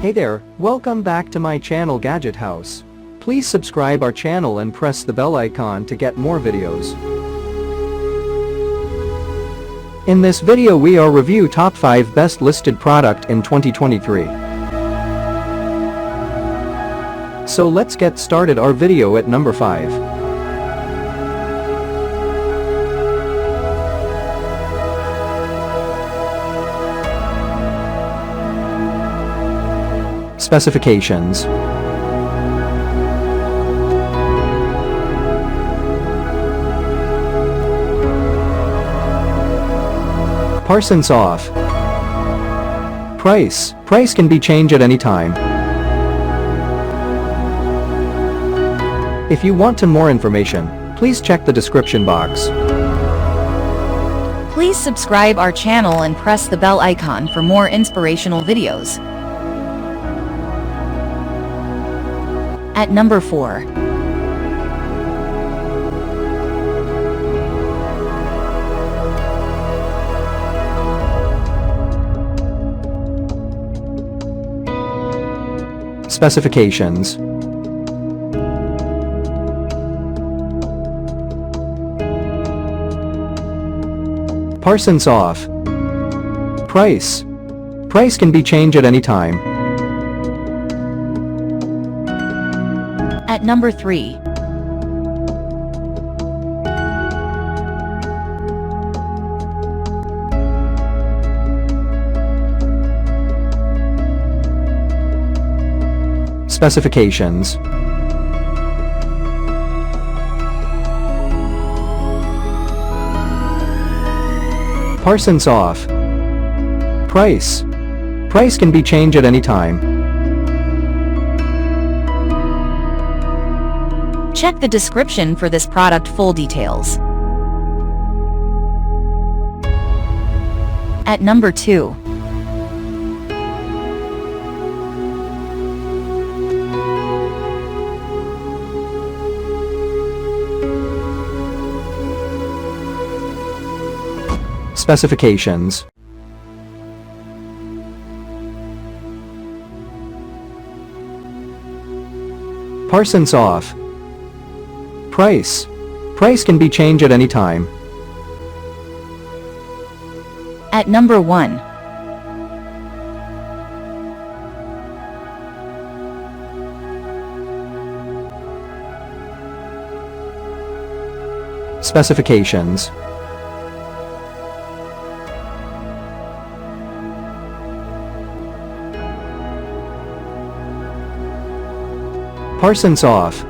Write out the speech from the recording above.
Hey there, welcome back to my channel Gadget House. Please subscribe our channel and press the bell icon to get more videos. In this video we are review top 5 best listed product in 2023. So let's get started our video at number 5. Specifications. Parsons off. Price can be changed at any time. If you want to more information, please check the description box. Please subscribe our channel and press the bell icon for more inspirational videos. At number 4. Specifications. Parsons off. Price can be changed at any time. At number 3. Specifications. Parsons off. Price can be changed at any time. Check the description for this product full details. At number 2. Specifications. Parsons off. Price can be changed at any time. At number 1. Specifications. Parsons off.